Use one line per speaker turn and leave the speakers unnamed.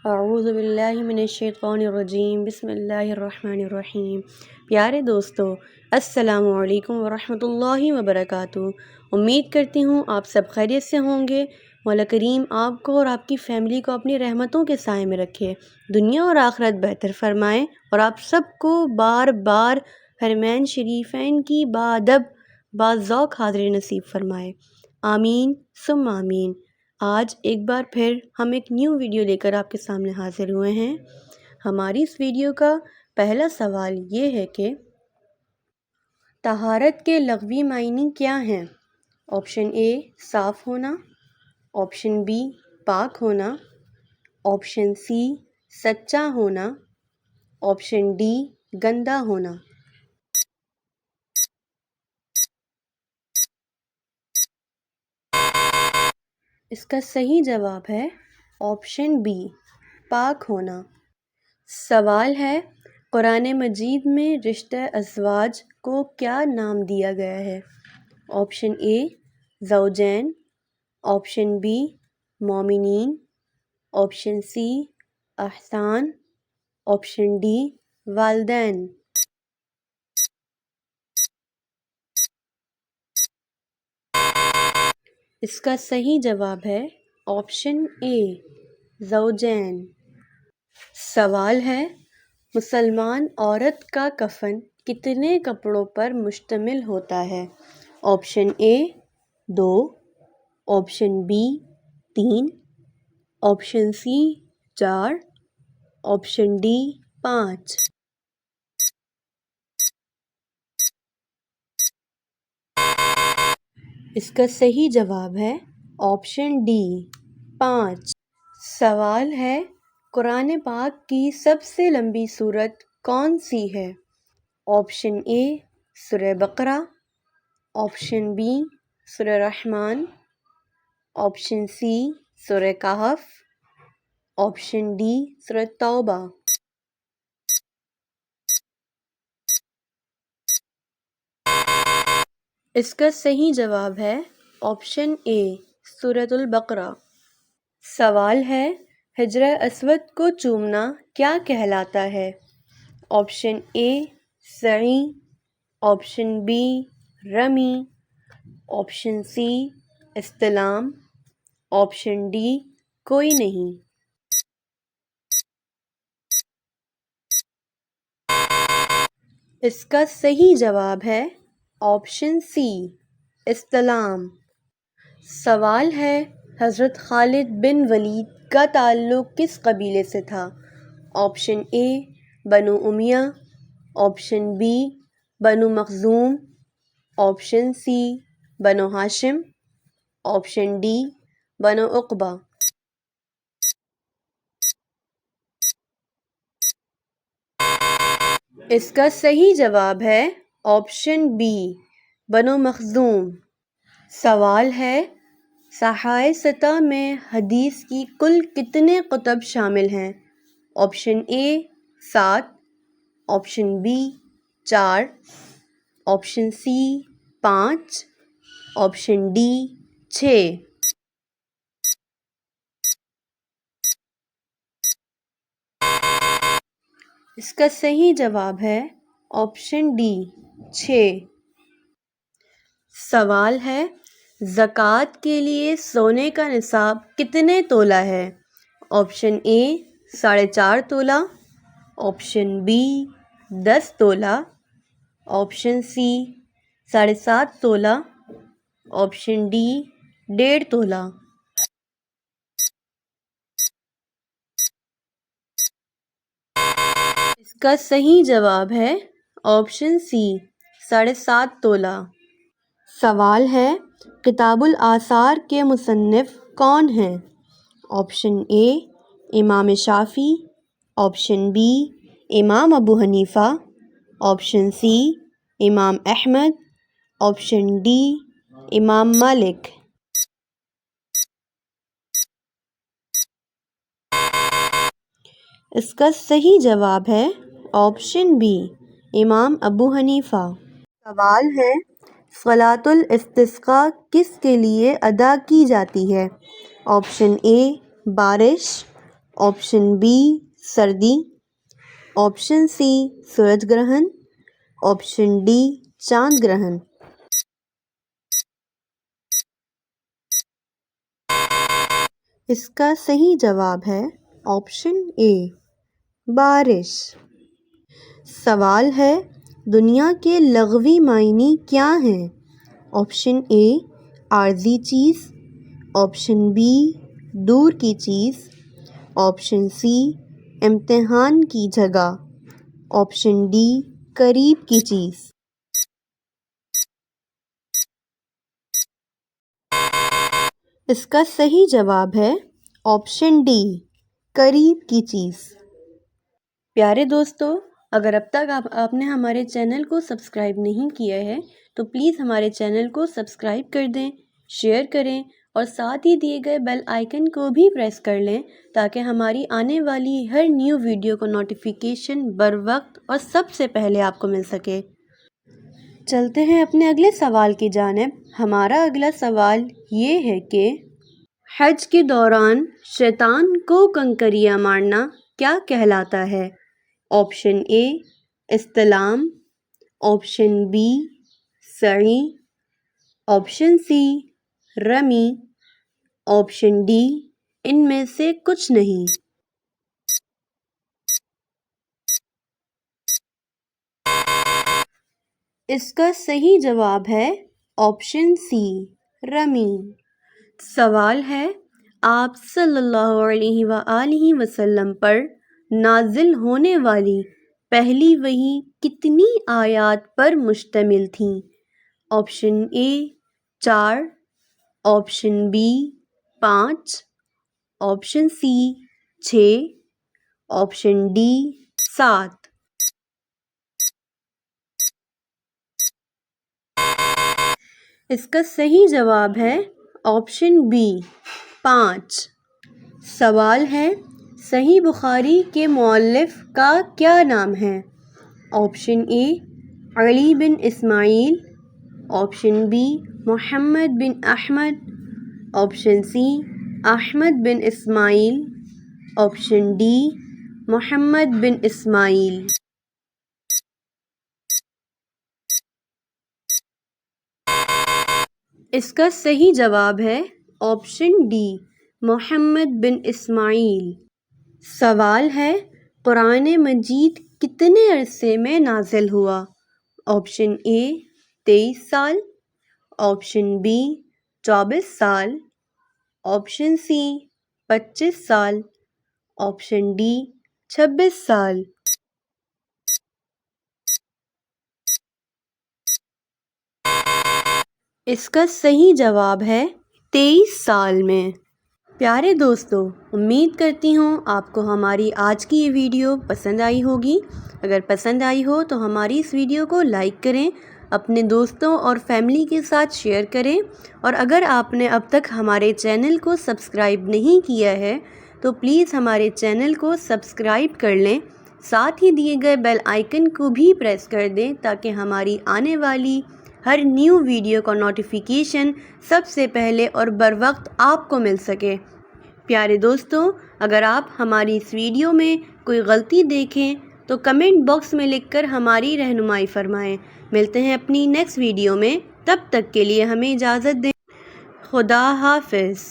اعوذ باللہ من الشیطان الرجیم بسم اللہ الرحمن الرحیم۔ پیارے دوستو، السلام علیکم ورحمۃ اللہ وبرکاتہ۔ امید کرتی ہوں آپ سب خیریت سے ہوں گے۔ مولا کریم آپ کو اور آپ کی فیملی کو اپنی رحمتوں کے سائے میں رکھے، دنیا اور آخرت بہتر فرمائے، اور آپ سب کو بار بار حرمین شریفین کی بادب باذوق حاضری نصیب فرمائے، آمین ثم آمین۔ آج ایک بار پھر ہم ایک نیو ویڈیو لے کر آپ کے سامنے حاضر ہوئے ہیں۔ ہماری اس ویڈیو کا پہلا سوال یہ ہے کہ طہارت کے لغوی معنی کیا ہیں؟ آپشن اے صاف ہونا، آپشن بی پاک ہونا، آپشن سی سچا ہونا، آپشن ڈی گندا ہونا۔ اس کا صحیح جواب ہے آپشن بی پاک ہونا۔ سوال ہے، قرآن مجید میں رشتہ ازواج کو کیا نام دیا گیا ہے؟ آپشن اے زوجین، آپشن بی مومنین، آپشن سی احسان، آپشن ڈی والدین۔ اس کا صحیح جواب ہے آپشن اے زوجین۔ سوال ہے، مسلمان عورت کا کفن کتنے کپڑوں پر مشتمل ہوتا ہے؟ Option A 2، option B 3، option C 4، option D 5۔ اس کا صحیح جواب ہے آپشن ڈی 5۔ سوال ہے، قرآن پاک کی سب سے لمبی سورت کون سی ہے؟ آپشن اے سورہ بقرہ، آپشن بی سورہ رحمان، آپشن سی سورہ کہف، آپشن ڈی سورہ توبہ۔ اس کا صحیح جواب ہے آپشن اے سورۃ البقرہ۔ سوال ہے، حجر اسود کو چومنا کیا کہلاتا ہے؟ آپشن اے سعی، آپشن بی رمی، آپشن سی استلام، آپشن ڈی کوئی نہیں۔ اس کا صحیح جواب ہے آپشن سی استلام۔ سوال ہے، حضرت خالد بن ولید کا تعلق کس قبیلے سے تھا؟ آپشن اے بنو امیہ، آپشن بی بنو مخزوم، آپشن سی بنو ہاشم، آپشن ڈی بنو عقبہ۔ اس کا صحیح جواب ہے آپشن بی بنو مخزوم۔ سوال ہے، صحائح ستہ میں حدیث کی کل کتنے کتب شامل ہیں؟ Option A 7، option B 4، option C 5، option D 6۔ اس کا صحیح جواب ہے آپشن ڈی 6۔ سوال ہے، زکوٰۃ کے لیے سونے کا نصاب کتنے تولہ ہے؟ آپشن اے 4.5 تولہ، آپشن بی 10 تولہ، آپشن سی 7.5 تولہ، آپشن ڈی 1.5 تولہ۔ اس کا صحیح جواب ہے آپشن سی 7.5 تولہ۔ سوال ہے، کتاب الآثار کے مصنف کون ہیں؟ آپشن اے امام شافعی، آپشن بی امام ابو حنیفہ، آپشن سی امام احمد، آپشن ڈی امام مالک۔ اس کا صحیح جواب ہے آپشن بی امام ابو حنیفہ۔ سوال ہے، صلاۃ الاستسقاء کس کے لیے ادا کی جاتی ہے؟ آپشن اے بارش، آپشن بی سردی، آپشن سی سورج گرہن، آپشن ڈی چاند گرہن۔ اس کا صحیح جواب ہے آپشن اے بارش۔ سوال ہے دنیا کے لغوی معنی کیا ہیں؟ آپشن اے عارضی چیز، آپشن بی دور کی چیز، آپشن سی امتحان کی جگہ، آپشن ڈی قریب کی چیز۔ اس کا صحیح جواب ہے آپشن ڈی قریب کی چیز۔ پیارے دوستو، اگر اب تک آپ نے ہمارے چینل کو سبسکرائب نہیں کیا ہے تو پلیز ہمارے چینل کو سبسکرائب کر دیں، شیئر کریں اور ساتھ ہی دیے گئے بیل آئیکن کو بھی پریس کر لیں تاکہ ہماری آنے والی ہر نیو ویڈیو کو نوٹیفیکیشن بر وقت اور سب سے پہلے آپ کو مل سکے۔ چلتے ہیں اپنے اگلے سوال کی جانب۔ ہمارا اگلا سوال یہ ہے کہ حج کے دوران شیطان کو کنکریاں مارنا کیا کہلاتا ہے؟ آپشن اے استلام، آپشن بی سعی، آپشن سی رمی، آپشن ڈی ان میں سے کچھ نہیں۔ اس کا صحیح جواب ہے آپشن سی رمی۔ سوال ہے آپ صلی اللہ علیہ وآلہ وسلم پر نازل ہونے والی پہلی وحی کتنی آیات پر مشتمل تھیں؟ Option A 4، option B 5، option C 6، option D 7۔ اس کا صحیح جواب ہے آپشن بی 5۔ سوال ہے صحیح بخاری کے مؤلف کا کیا نام ہے؟ آپشن اے علی بن اسماعیل، آپشن بی محمد بن احمد، آپشن سی احمد بن اسماعیل، آپشن ڈی محمد بن اسماعیل۔ اس کا صحیح جواب ہے آپشن ڈی محمد بن اسماعیل۔ سوال ہے قرآن مجید کتنے عرصے میں نازل ہوا؟ آپشن اے 23 سال، آپشن بی 24 سال، آپشن سی 25 سال، آپشن ڈی 26 سال۔ اس کا صحیح جواب ہے 23 سال میں۔ پیارے دوستو، امید کرتی ہوں آپ کو ہماری آج کی یہ ویڈیو پسند آئی ہوگی۔ اگر پسند آئی ہو تو ہماری اس ویڈیو کو لائک کریں، اپنے دوستوں اور فیملی کے ساتھ شیئر کریں، اور اگر آپ نے اب تک ہمارے چینل کو سبسکرائب نہیں کیا ہے تو پلیز ہمارے چینل کو سبسکرائب کر لیں، ساتھ ہی دیے گئے بیل آئیکن کو بھی پریس کر دیں تاکہ ہماری آنے والی ہر نیو ویڈیو کا نوٹیفیکیشن سب سے پہلے اور بر وقت آپ کو مل سکے۔ پیارے دوستوں، اگر آپ ہماری اس ویڈیو میں کوئی غلطی دیکھیں تو کمنٹ باکس میں لکھ کر ہماری رہنمائی فرمائیں۔ ملتے ہیں اپنی نیکسٹ ویڈیو میں، تب تک کے لیے ہمیں اجازت دیں۔ خدا حافظ۔